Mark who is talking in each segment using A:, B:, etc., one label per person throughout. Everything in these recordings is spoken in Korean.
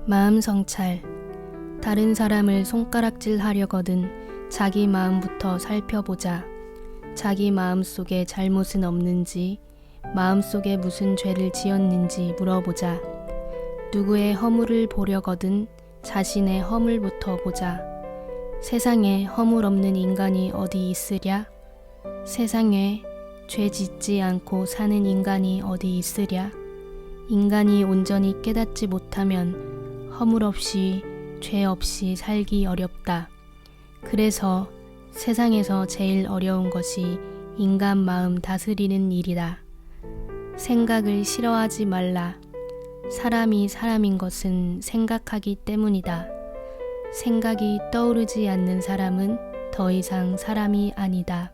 A: 마음 성찰. 다른 사람을 손가락질 하려거든 자기 마음부터 살펴보자. 자기 마음속에 잘못은 없는지, 마음속에 무슨 죄를 지었는지 물어보자. 누구의 허물을 보려거든 자신의 허물부터 보자. 세상에 허물 없는 인간이 어디 있으랴? 세상에 죄 짓지 않고 사는 인간이 어디 있으랴? 인간이 온전히 깨닫지 못하면 허물 없이 죄 없이 살기 어렵다. 그래서 세상에서 제일 어려운 것이 인간 마음 다스리는 일이다. 생각을 싫어하지 말라. 사람이 사람인 것은 생각하기 때문이다. 생각이 떠오르지 않는 사람은 더 이상 사람이 아니다.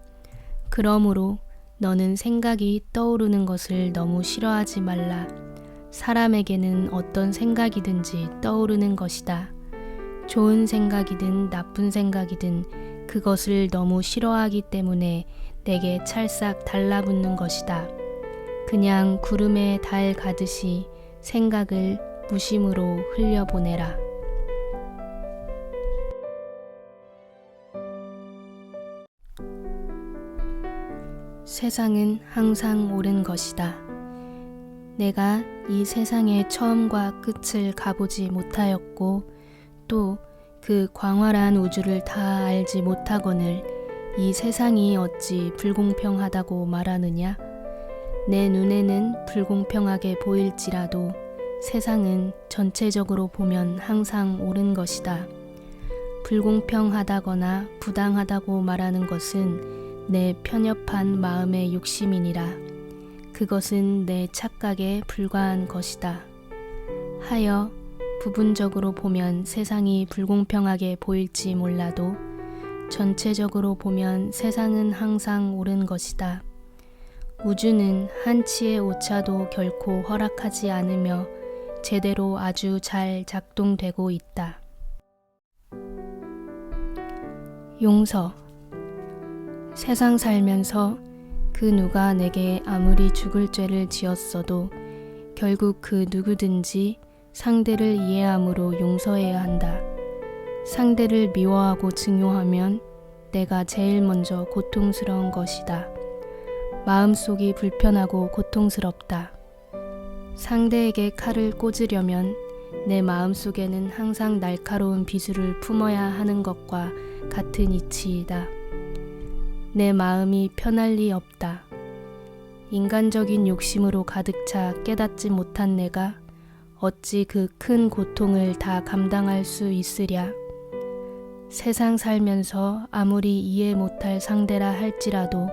A: 그러므로 너는 생각이 떠오르는 것을 너무 싫어하지 말라. 사람에게는 어떤 생각이든지 떠오르는 것이다. 좋은 생각이든 나쁜 생각이든 그것을 너무 싫어하기 때문에 내게 찰싹 달라붙는 것이다. 그냥 구름에 달 가듯이 생각을 무심으로 흘려보내라. 세상은 항상 옳은 것이다. 내가 이 세상의 처음과 끝을 가보지 못하였고 또 그 광활한 우주를 다 알지 못하거늘 이 세상이 어찌 불공평하다고 말하느냐? 내 눈에는 불공평하게 보일지라도 세상은 전체적으로 보면 항상 옳은 것이다. 불공평하다거나 부당하다고 말하는 것은 내 편협한 마음의 욕심이니라. 그것은 내 착각에 불과한 것이다. 하여 부분적으로 보면 세상이 불공평하게 보일지 몰라도 전체적으로 보면 세상은 항상 옳은 것이다. 우주는 한치의 오차도 결코 허락하지 않으며 제대로 아주 잘 작동되고 있다. 용서. 세상 살면서 그 누가 내게 아무리 죽을 죄를 지었어도 결국 그 누구든지 상대를 이해함으로 용서해야 한다. 상대를 미워하고 증오하면 내가 제일 먼저 고통스러운 것이다. 마음속이 불편하고 고통스럽다. 상대에게 칼을 꽂으려면 내 마음속에는 항상 날카로운 비수를 품어야 하는 것과 같은 이치이다. 내 마음이 편할 리 없다. 인간적인 욕심으로 가득 차 깨닫지 못한 내가 어찌 그 큰 고통을 다 감당할 수 있으랴. 세상 살면서 아무리 이해 못할 상대라 할지라도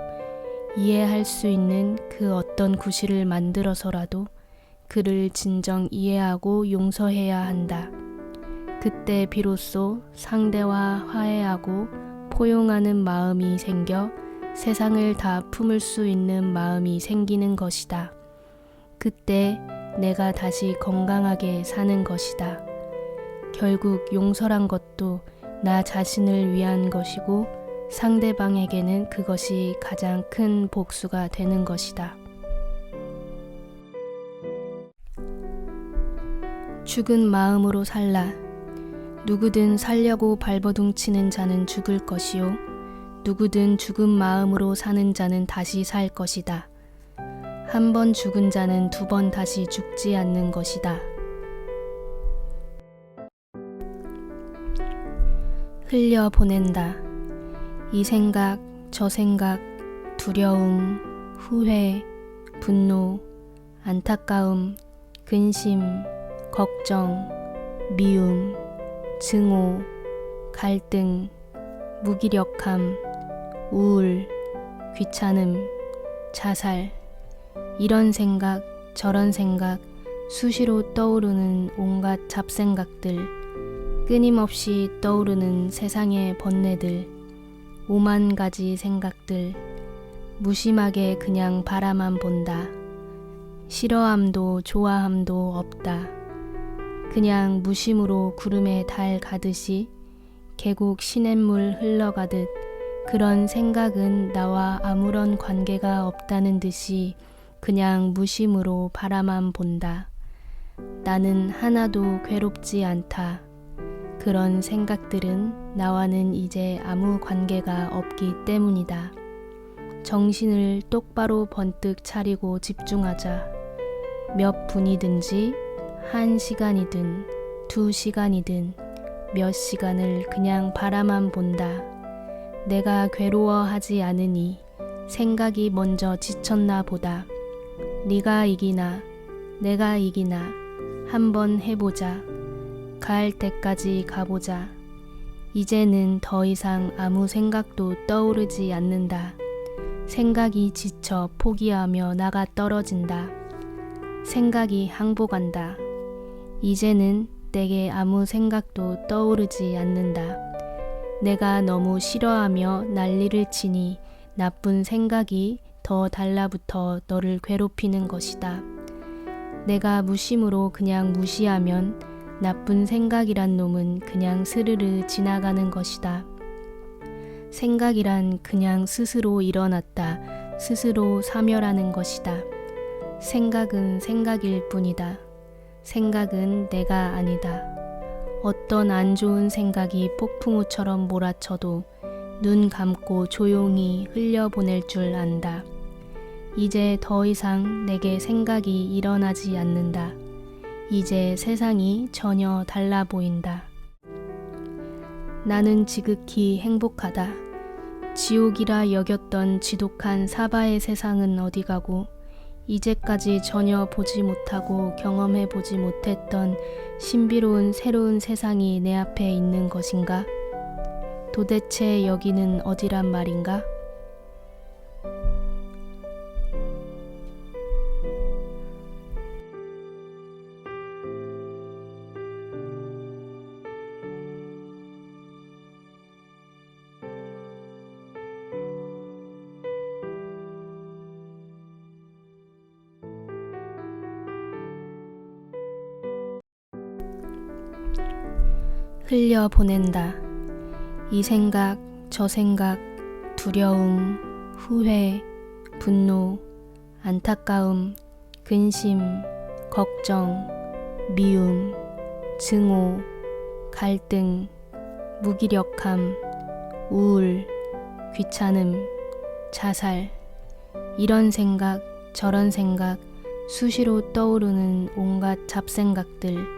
A: 이해할 수 있는 그 어떤 구실을 만들어서라도 그를 진정 이해하고 용서해야 한다. 그때 비로소 상대와 화해하고 포용하는 마음이 생겨 세상을 다 품을 수 있는 마음이 생기는 것이다. 그때 내가 다시 건강하게 사는 것이다. 결국 용서란 것도 나 자신을 위한 것이고 상대방에게는 그것이 가장 큰 복수가 되는 것이다. 죽은 마음으로 살라. 누구든 살려고 발버둥치는 자는 죽을 것이요 누구든 죽은 마음으로 사는 자는 다시 살 것이다. 한 번 죽은 자는 두 번 다시 죽지 않는 것이다. 흘려보낸다. 이 생각, 저 생각, 두려움, 후회, 분노, 안타까움, 근심, 걱정, 미움, 증오, 갈등, 무기력함, 우울, 귀찮음, 자살, 이런 생각, 저런 생각, 수시로 떠오르는 온갖 잡생각들, 끊임없이 떠오르는 세상의 번뇌들, 오만 가지 생각들, 무심하게 그냥 바라만 본다. 싫어함도 좋아함도 없다. 그냥 무심으로 구름에 달 가듯이 계곡 시냇물 흘러가듯 그런 생각은 나와 아무런 관계가 없다는 듯이 그냥 무심으로 바라만 본다. 나는 하나도 괴롭지 않다. 그런 생각들은 나와는 이제 아무 관계가 없기 때문이다. 정신을 똑바로 번뜩 차리고 집중하자. 몇 분이든지, 1시간이든, 2시간이든, 몇 시간을 그냥 바라만 본다. 내가 괴로워하지 않으니 생각이 먼저 지쳤나 보다. 네가 이기나 내가 이기나 한번 해보자. 갈 때까지 가보자. 이제는 더 이상 아무 생각도 떠오르지 않는다. 생각이 지쳐 포기하며 나가 떨어진다. 생각이 항복한다. 이제는 내게 아무 생각도 떠오르지 않는다. 내가 너무 싫어하며 난리를 치니 나쁜 생각이 더 달라붙어 너를 괴롭히는 것이다. 내가 무심으로 그냥 무시하면 나쁜 생각이란 놈은 그냥 스르르 지나가는 것이다. 생각이란 그냥 스스로 일어났다. 스스로 사멸하는 것이다. 생각은 생각일 뿐이다. 생각은 내가 아니다. 어떤 안 좋은 생각이 폭풍우처럼 몰아쳐도 눈 감고 조용히 흘려보낼 줄 안다. 이제 더 이상 내게 생각이 일어나지 않는다. 이제 세상이 전혀 달라 보인다. 나는 지극히 행복하다. 지옥이라 여겼던 지독한 사바의 세상은 어디 가고 이제까지 전혀 보지 못하고 경험해 보지 못했던 신비로운 새로운 세상이 내 앞에 있는 것인가? 도대체 여기는 어디란 말인가? 흘려보낸다. 이 생각, 저 생각, 두려움, 후회, 분노, 안타까움, 근심, 걱정, 미움, 증오, 갈등, 무기력함, 우울, 귀찮음, 자살, 이런 생각, 저런 생각, 수시로 떠오르는 온갖 잡생각들,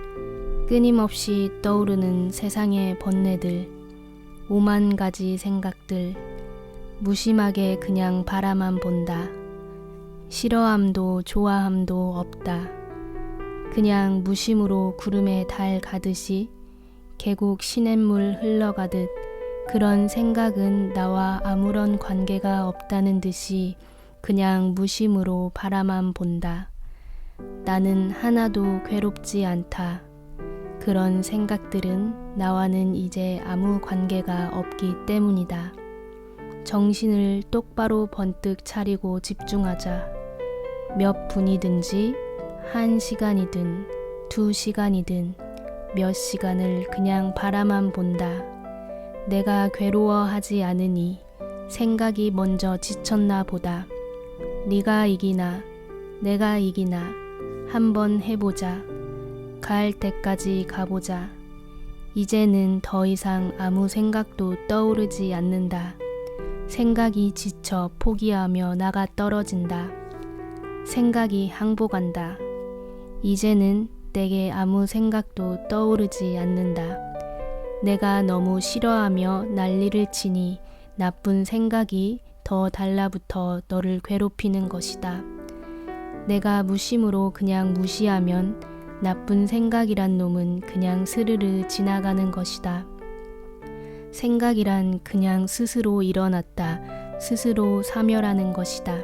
A: 끊임없이 떠오르는 세상의 번뇌들, 오만 가지 생각들, 무심하게 그냥 바라만 본다. 싫어함도 좋아함도 없다. 그냥 무심으로 구름에 달 가듯이 계곡 시냇물 흘러가듯 그런 생각은 나와 아무런 관계가 없다는 듯이 그냥 무심으로 바라만 본다. 나는 하나도 괴롭지 않다. 그런 생각들은 나와는 이제 아무 관계가 없기 때문이다. 정신을 똑바로 번뜩 차리고 집중하자. 몇 분이든지, 1시간이든, 2시간이든, 몇 시간을 그냥 바라만 본다. 내가 괴로워하지 않으니 생각이 먼저 지쳤나 보다. 네가 이기나 내가 이기나 한번 해보자. 갈 때까지 가보자. 이제는 더 이상 아무 생각도 떠오르지 않는다. 생각이 지쳐 포기하며 나가 떨어진다. 생각이 항복한다. 이제는 내게 아무 생각도 떠오르지 않는다. 내가 너무 싫어하며 난리를 치니 나쁜 생각이 더 달라붙어 너를 괴롭히는 것이다. 내가 무심으로 그냥 무시하면 나쁜 생각이란 놈은 그냥 스르르 지나가는 것이다. 생각이란 그냥 스스로 일어났다. 스스로 사멸하는 것이다.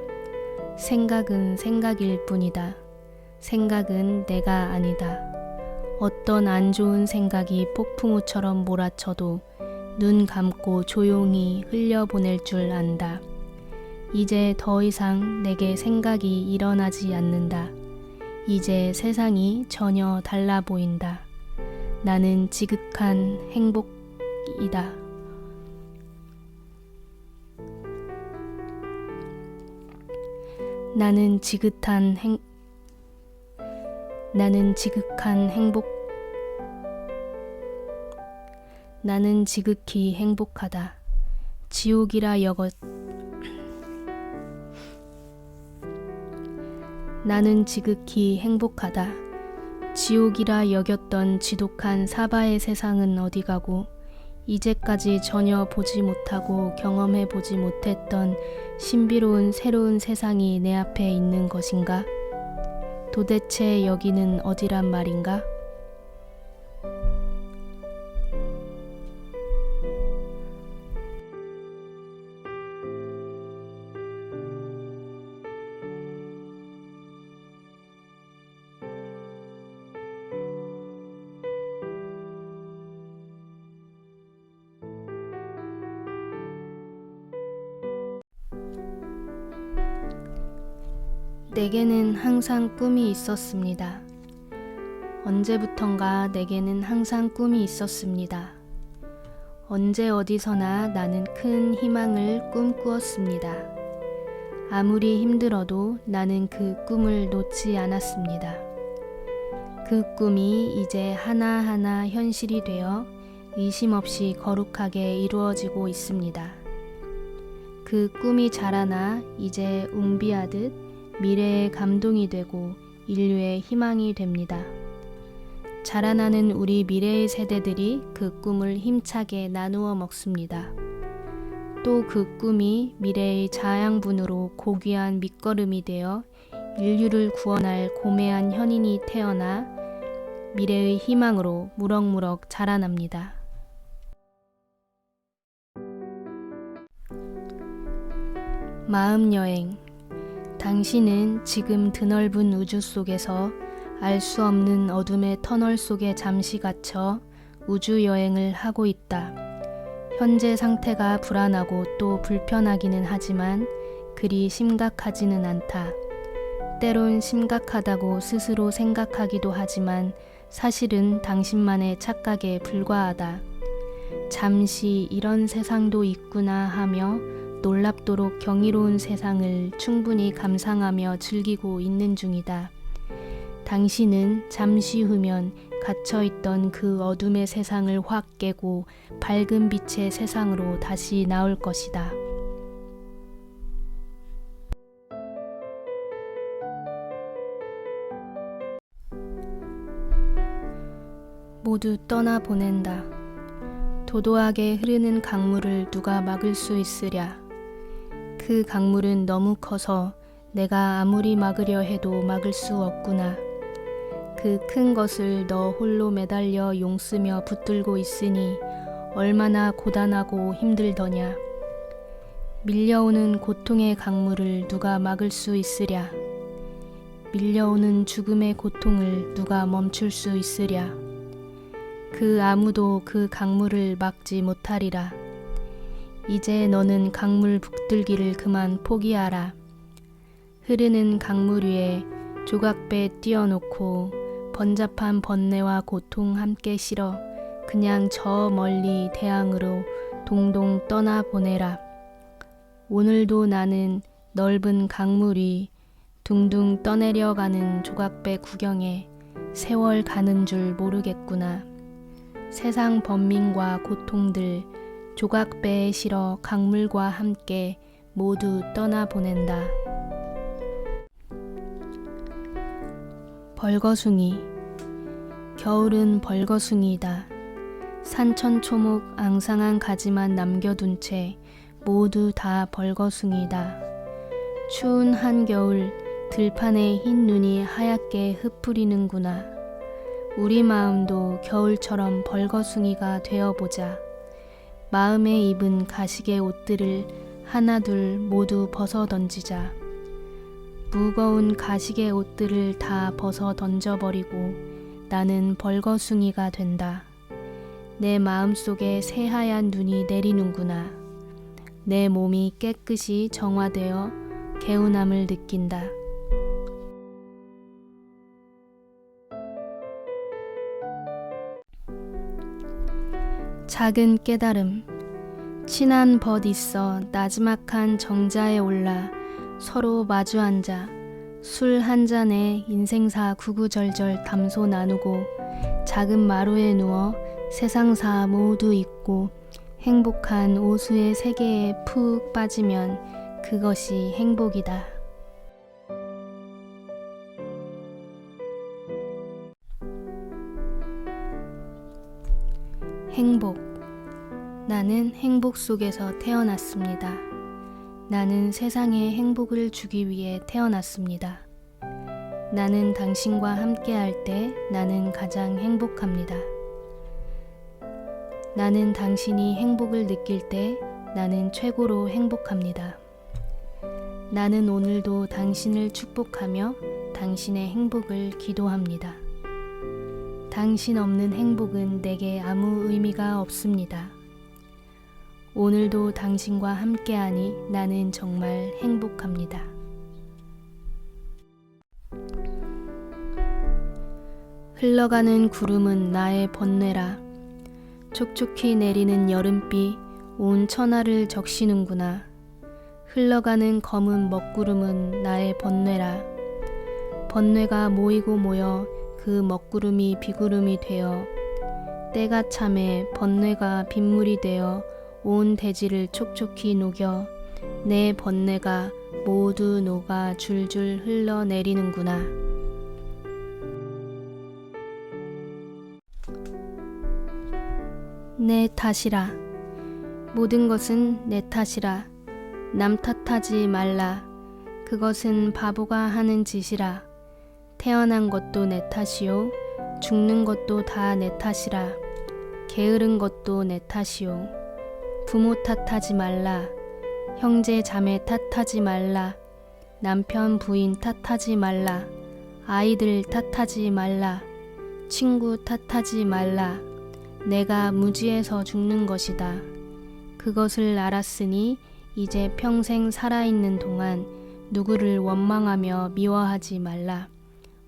A: 생각은 생각일 뿐이다. 생각은 내가 아니다. 어떤 안 좋은 생각이 폭풍우처럼 몰아쳐도 눈 감고 조용히 흘려보낼 줄 안다. 이제 더 이상 내게 생각이 일어나지 않는다. 이제 세상이 전혀 달라 보인다. 나는 지극한 행복이다. 나는 지극히 행복하다. 나는 지극히 행복하다. 지옥이라 여겼던 지독한 사바의 세상은 어디 가고 이제까지 전혀 보지 못하고 경험해 보지 못했던 신비로운 새로운 세상이 내 앞에 있는 것인가? 도대체 여기는 어디란 말인가? 내게는 항상 꿈이 있었습니다. 언제부턴가 내게는 항상 꿈이 있었습니다. 언제 어디서나 나는 큰 희망을 꿈꾸었습니다. 아무리 힘들어도 나는 그 꿈을 놓지 않았습니다. 그 꿈이 이제 하나하나 현실이 되어 의심 없이 거룩하게 이루어지고 있습니다. 그 꿈이 자라나 이제 웅비하듯 미래의 감동이 되고 인류의 희망이 됩니다. 자라나는 우리 미래의 세대들이 그 꿈을 힘차게 나누어 먹습니다. 또 그 꿈이 미래의 자양분으로 고귀한 밑거름이 되어 인류를 구원할 고매한 현인이 태어나 미래의 희망으로 무럭무럭 자라납니다. 마음여행. 당신은 지금 드넓은 우주 속에서 알 수 없는 어둠의 터널 속에 잠시 갇혀 우주 여행을 하고 있다. 현재 상태가 불안하고 또 불편하기는 하지만 그리 심각하지는 않다. 때론 심각하다고 스스로 생각하기도 하지만 사실은 당신만의 착각에 불과하다. 잠시 이런 세상도 있구나 하며 놀랍도록 경이로운 세상을 충분히 감상하며 즐기고 있는 중이다. 당신은 잠시 후면 갇혀있던 그 어둠의 세상을 확 깨고 밝은 빛의 세상으로 다시 나올 것이다. 모두 떠나보낸다. 도도하게 흐르는 강물을 누가 막을 수 있으랴. 그 강물은 너무 커서 내가 아무리 막으려 해도 막을 수 없구나. 그 큰 것을 너 홀로 매달려 용쓰며 붙들고 있으니 얼마나 고단하고 힘들더냐. 밀려오는 고통의 강물을 누가 막을 수 있으랴. 밀려오는 죽음의 고통을 누가 멈출 수 있으랴. 그 아무도 그 강물을 막지 못하리라. 이제 너는 강물 북들기를 그만 포기하라. 흐르는 강물 위에 조각배 띄워놓고 번잡한 번뇌와 고통 함께 실어 그냥 저 멀리 대항으로 동동 떠나보내라. 오늘도 나는 넓은 강물 위 둥둥 떠내려가는 조각배 구경에 세월 가는 줄 모르겠구나. 세상 번민과 고통들 조각배에 실어 강물과 함께 모두 떠나보낸다. 벌거숭이. 겨울은 벌거숭이이다. 산천초목 앙상한 가지만 남겨둔 채 모두 다 벌거숭이다. 추운 한겨울 들판에 흰 눈이 하얗게 흩뿌리는구나. 우리 마음도 겨울처럼 벌거숭이가 되어보자. 마음에 입은 가식의 옷들을 하나둘 모두 벗어 던지자. 무거운 가식의 옷들을 다 벗어 던져버리고 나는 벌거숭이가 된다. 내 마음속에 새하얀 눈이 내리는구나. 내 몸이 깨끗이 정화되어 개운함을 느낀다. 작은 깨달음. 친한 벗 있어 나지막한 정자에 올라 서로 마주 앉아 술 한 잔에 인생사 구구절절 담소 나누고 작은 마루에 누워 세상사 모두 잊고 행복한 오수의 세계에 푹 빠지면 그것이 행복이다. 행복. 나는 행복 속에서 태어났습니다. 나는 세상에 행복을 주기 위해 태어났습니다. 나는 당신과 함께할 때 나는 가장 행복합니다. 나는 당신이 행복을 느낄 때 나는 최고로 행복합니다. 나는 오늘도 당신을 축복하며 당신의 행복을 기도합니다. 당신 없는 행복은 내게 아무 의미가 없습니다. 오늘도 당신과 함께하니 나는 정말 행복합니다. 흘러가는 구름은 나의 번뇌라. 촉촉히 내리는 여름비 온 천하를 적시는구나. 흘러가는 검은 먹구름은 나의 번뇌라. 번뇌가 모이고 모여 그 먹구름이 비구름이 되어 때가 참에 번뇌가 빗물이 되어 온 대지를 촉촉히 녹여 내 번뇌가 모두 녹아 줄줄 흘러내리는구나. 내 탓이라. 모든 것은 내 탓이라. 남 탓하지 말라. 그것은 바보가 하는 짓이라. 태어난 것도 내 탓이요. 죽는 것도 다 내 탓이라. 게으른 것도 내 탓이요. 부모 탓하지 말라. 형제 자매 탓하지 말라. 남편 부인 탓하지 말라. 아이들 탓하지 말라. 친구 탓하지 말라. 내가 무지해서 죽는 것이다. 그것을 알았으니 이제 평생 살아있는 동안 누구를 원망하며 미워하지 말라.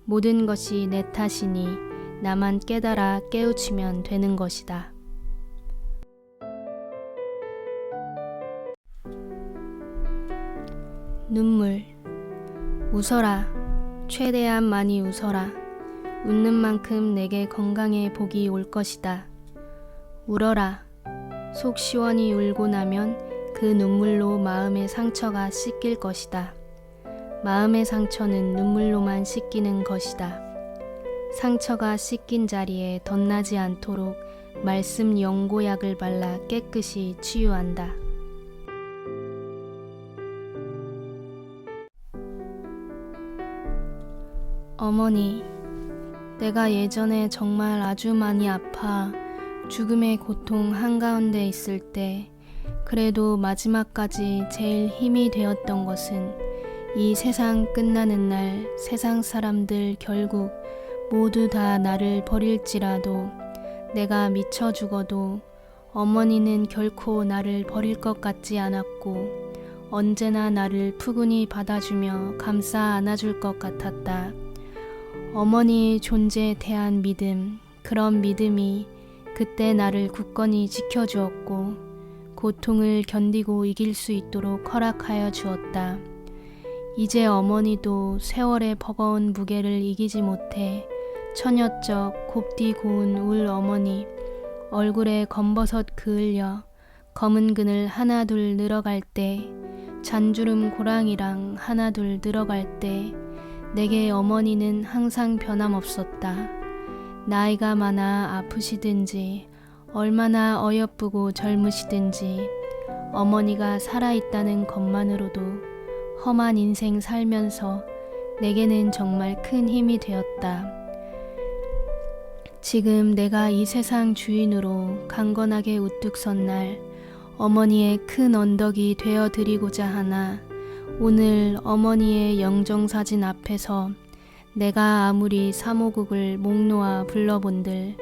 A: 모든 것이 내 탓이니 나만 깨달아 깨우치면 되는 것이다. 눈물. 웃어라. 최대한 많이 웃어라. 웃는 만큼 내게 건강에 복이 올 것이다. 울어라. 속 시원히 울고 나면 그 눈물로 마음의 상처가 씻길 것이다. 마음의 상처는 눈물로만 씻기는 것이다. 상처가 씻긴 자리에 덧나지 않도록 말씀 연고약을 발라 깨끗이 치유한다. 어머니, 내가 예전에 정말 아주 많이 아파 죽음의 고통 한가운데 있을 때 그래도 마지막까지 제일 힘이 되었던 것은 이 세상 끝나는 날 세상 사람들 결국 모두 다 나를 버릴지라도 내가 미쳐 죽어도 어머니는 결코 나를 버릴 것 같지 않았고 언제나 나를 푸근히 받아주며 감싸 안아줄 것 같았다. 어머니의 존재에 대한 믿음, 그런 믿음이 그때 나를 굳건히 지켜주었고 고통을 견디고 이길 수 있도록 허락하여 주었다. 이제 어머니도 세월의 버거운 무게를 이기지 못해 처녀적 곱디 고운 울 어머니, 얼굴에 검버섯 그을려 검은 그늘 하나둘 늘어갈 때 잔주름 고랑이랑 하나둘 늘어갈 때 내게 어머니는 항상 변함없었다. 나이가 많아 아프시든지 얼마나 어여쁘고 젊으시든지 어머니가 살아있다는 것만으로도 험한 인생 살면서 내게는 정말 큰 힘이 되었다. 지금 내가 이 세상 주인으로 강건하게 우뚝 선 날 어머니의 큰 언덕이 되어드리고자 하나 오늘 어머니의 영정사진 앞에서 내가 아무리 사모국을 목 놓아 불러본들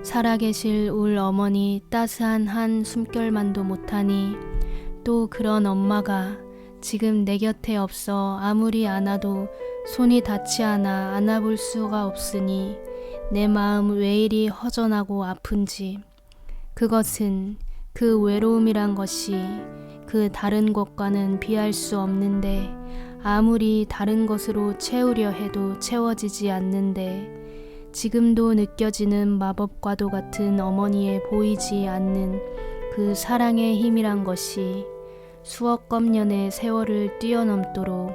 A: 살아계실 울 어머니 따스한 한 숨결만도 못하니 또 그런 엄마가 지금 내 곁에 없어 아무리 안아도 손이 닿지 않아 안아볼 수가 없으니 내 마음 왜 이리 허전하고 아픈지 그것은 그 외로움이란 것이 그 다른 것과는 비할 수 없는데 아무리 다른 것으로 채우려 해도 채워지지 않는데 지금도 느껴지는 마법과도 같은 어머니의 보이지 않는 그 사랑의 힘이란 것이 수억 검년의 세월을 뛰어넘도록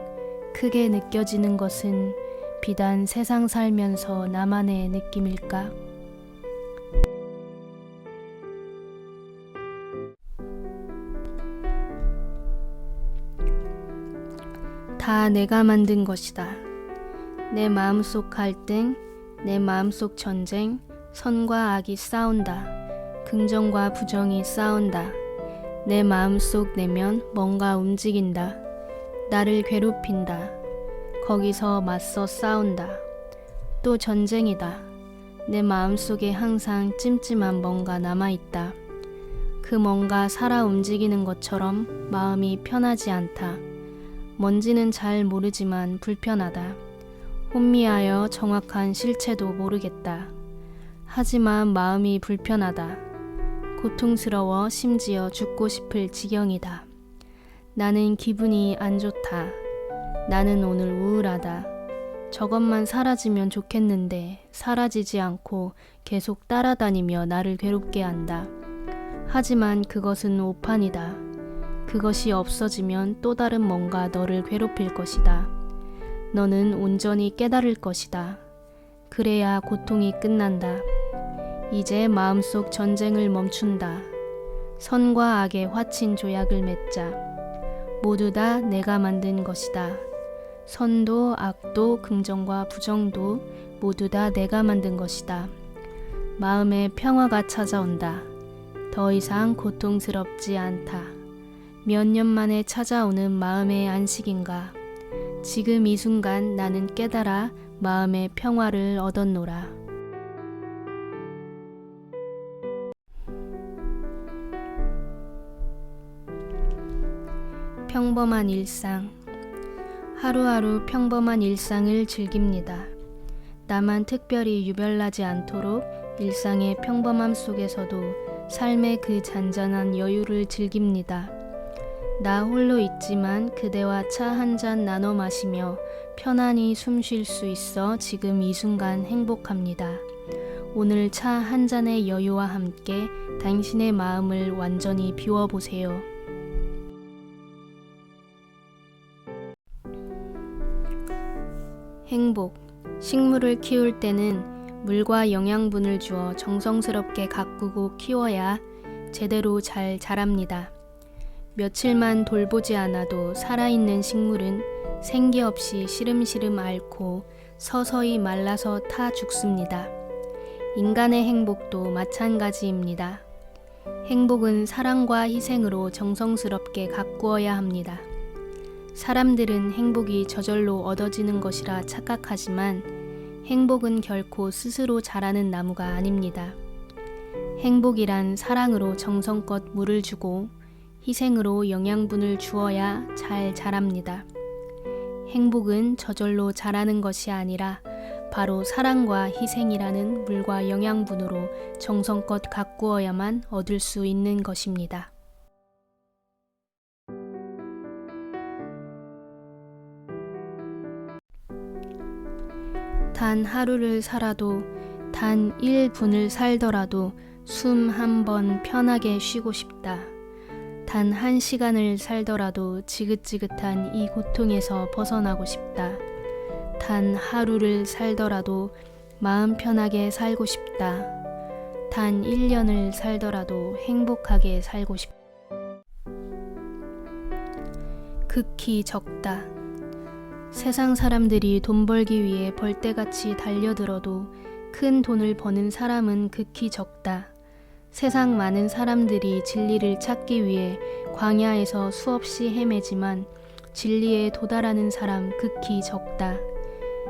A: 크게 느껴지는 것은 비단 세상 살면서 나만의 느낌일까? 다 내가 만든 것이다. 내 마음속 갈등, 내 마음속 전쟁, 선과 악이 싸운다. 긍정과 부정이 싸운다. 내 마음속 내면 뭔가 움직인다. 나를 괴롭힌다. 거기서 맞서 싸운다. 또 전쟁이다. 내 마음속에 항상 찜찜한 뭔가 남아있다. 그 뭔가 살아 움직이는 것처럼 마음이 편하지 않다. 뭔지는 잘 모르지만 불편하다. 혼미하여 정확한 실체도 모르겠다. 하지만 마음이 불편하다. 고통스러워 심지어 죽고 싶을 지경이다. 나는 기분이 안 좋다. 나는 오늘 우울하다. 저것만 사라지면 좋겠는데 사라지지 않고 계속 따라다니며 나를 괴롭게 한다. 하지만 그것은 오판이다. 그것이 없어지면 또 다른 뭔가 너를 괴롭힐 것이다. 너는 온전히 깨달을 것이다. 그래야 고통이 끝난다. 이제 마음속 전쟁을 멈춘다. 선과 악의 화친 조약을 맺자. 모두 다 내가 만든 것이다. 선도 악도 긍정과 부정도 모두 다 내가 만든 것이다. 마음에 평화가 찾아온다. 더 이상 고통스럽지 않다. 몇 년 만에 찾아오는 마음의 안식인가. 지금 이 순간 나는 깨달아 마음의 평화를 얻었노라. 평범한 일상. 하루하루 평범한 일상을 즐깁니다. 나만 특별히 유별나지 않도록 일상의 평범함 속에서도 삶의 그 잔잔한 여유를 즐깁니다. 나 홀로 있지만 그대와 차 한 잔 나눠 마시며 편안히 숨 쉴 수 있어 지금 이 순간 행복합니다. 오늘 차 한 잔의 여유와 함께 당신의 마음을 완전히 비워보세요. 행복. 식물을 키울 때는 물과 영양분을 주어 정성스럽게 가꾸고 키워야 제대로 잘 자랍니다. 며칠만 돌보지 않아도 살아있는 식물은 생기 없이 시름시름 앓고 서서히 말라서 타 죽습니다. 인간의 행복도 마찬가지입니다. 행복은 사랑과 희생으로 정성스럽게 가꾸어야 합니다. 사람들은 행복이 저절로 얻어지는 것이라 착각하지만 행복은 결코 스스로 자라는 나무가 아닙니다. 행복이란 사랑으로 정성껏 물을 주고 희생으로 영양분을 주어야 잘 자랍니다. 행복은 저절로 자라는 것이 아니라 바로 사랑과 희생이라는 물과 영양분으로 정성껏 가꾸어야만 얻을 수 있는 것입니다. 단 하루를 살아도, 단 1분을 살더라도 숨 한 번 편하게 쉬고 싶다. 단 1시간을 살더라도 지긋지긋한 이 고통에서 벗어나고 싶다. 단 하루를 살더라도 마음 편하게 살고 싶다. 단 1년을 살더라도 행복하게 살고 싶다. 극히 적다. 세상 사람들이 돈 벌기 위해 벌떼같이 달려들어도 큰 돈을 버는 사람은 극히 적다. 세상 많은 사람들이 진리를 찾기 위해 광야에서 수없이 헤매지만 진리에 도달하는 사람 극히 적다.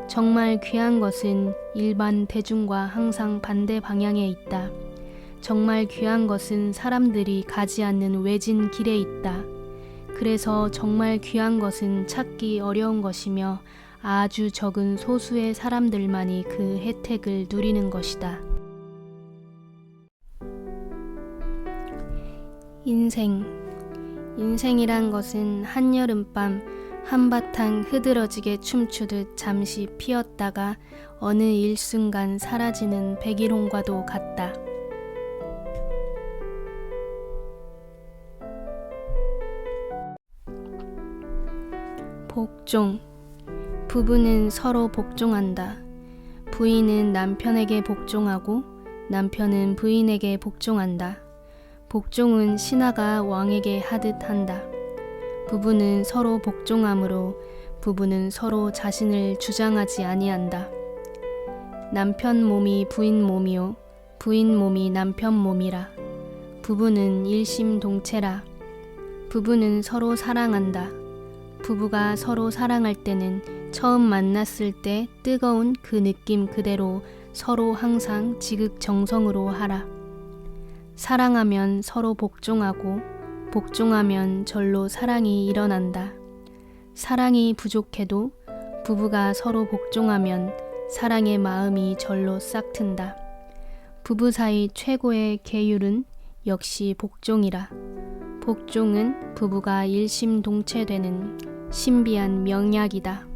A: 정말 귀한 것은 일반 대중과 항상 반대 방향에 있다. 정말 귀한 것은 사람들이 가지 않는 외진 길에 있다. 그래서 정말 귀한 것은 찾기 어려운 것이며 아주 적은 소수의 사람들만이 그 혜택을 누리는 것이다. 인생이란 것은 한여름밤 한바탕 흐드러지게 춤추듯 잠시 피었다가 어느 일순간 사라지는 백일홍과도 같다. 복종. 부부는 서로 복종한다. 부인은 남편에게 복종하고 남편은 부인에게 복종한다. 복종은 신하가 왕에게 하듯 한다. 부부는 서로 복종하므로 부부는 서로 자신을 주장하지 아니한다. 남편 몸이 부인 몸이요 부인 몸이 남편 몸이라. 부부는 일심동체라. 부부는 서로 사랑한다. 부부가 서로 사랑할 때는 처음 만났을 때 뜨거운 그 느낌 그대로 서로 항상 지극정성으로 하라. 사랑하면 서로 복종하고 복종하면 절로 사랑이 일어난다. 사랑이 부족해도 부부가 서로 복종하면 사랑의 마음이 절로 싹튼다. 부부 사이 최고의 계율은 역시 복종이라. 복종은 부부가 일심동체되는 신비한 명약이다.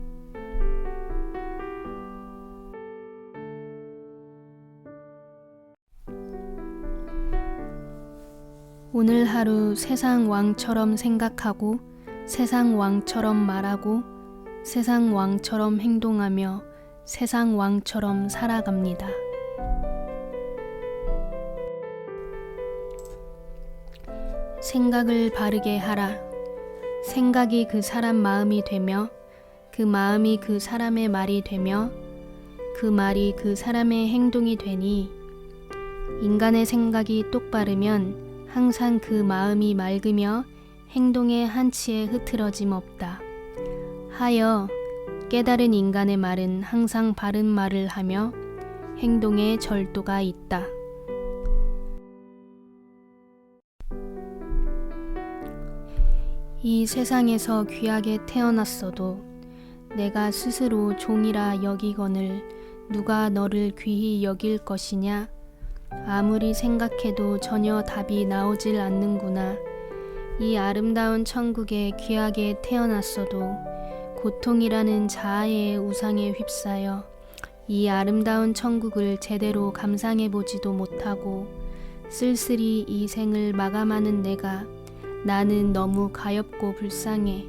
A: 오늘 하루 세상 왕처럼 생각하고 세상 왕처럼 말하고 세상 왕처럼 행동하며 세상 왕처럼 살아갑니다. 생각을 바르게 하라. 생각이 그 사람 마음이 되며 그 마음이 그 사람의 말이 되며 그 말이 그 사람의 행동이 되니 인간의 생각이 똑바르면 항상 그 마음이 맑으며 행동의 한치의 흐트러짐 없다. 하여 깨달은 인간의 말은 항상 바른 말을 하며 행동에 절도가 있다. 이 세상에서 귀하게 태어났어도 내가 스스로 종이라 여기거늘 누가 너를 귀히 여길 것이냐? 아무리 생각해도 전혀 답이 나오질 않는구나. 이 아름다운 천국에 귀하게 태어났어도 고통이라는 자아의 우상에 휩싸여 이 아름다운 천국을 제대로 감상해보지도 못하고 쓸쓸히 이 생을 마감하는 내가 나는 너무 가엾고 불쌍해.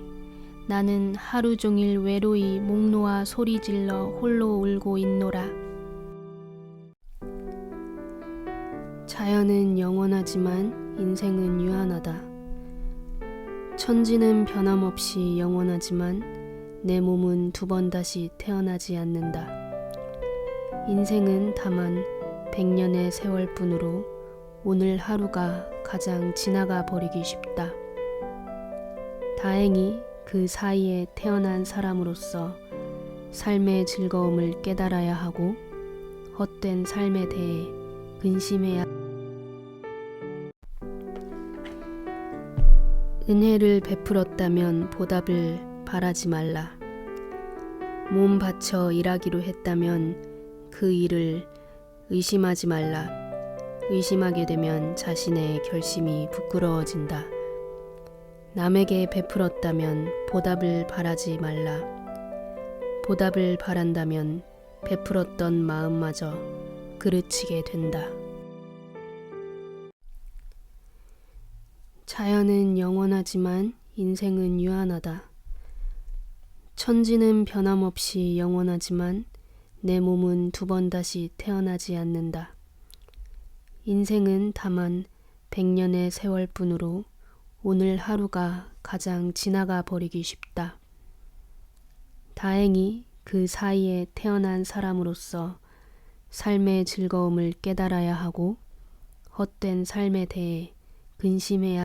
A: 나는 하루 종일 외로이 목 놓아 소리질러 홀로 울고 있노라. 자연은 영원하지만 인생은 유한하다. 천지는 변함없이 영원하지만 내 몸은 두 번 다시 태어나지 않는다. 인생은 다만 100년의 세월뿐으로 오늘 하루가 가장 지나가 버리기 쉽다. 다행히 그 사이에 태어난 사람으로서 삶의 즐거움을 깨달아야 하고 헛된 삶에 대해 근심해야 은혜를 베풀었다면 보답을 바라지 말라. 몸 바쳐 일하기로 했다면 그 일을 의심하지 말라. 의심하게 되면 자신의 결심이 부끄러워진다. 남에게 베풀었다면 보답을 바라지 말라. 보답을 바란다면 베풀었던 마음마저 그르치게 된다. 자연은 영원하지만 인생은 유한하다. 천지는 변함없이 영원하지만 내 몸은 두 번 다시 태어나지 않는다. 인생은 다만 100년의 세월뿐으로 오늘 하루가 가장 지나가 버리기 쉽다. 다행히 그 사이에 태어난 사람으로서 삶의 즐거움을 깨달아야 하고 헛된 삶에 대해 근심해야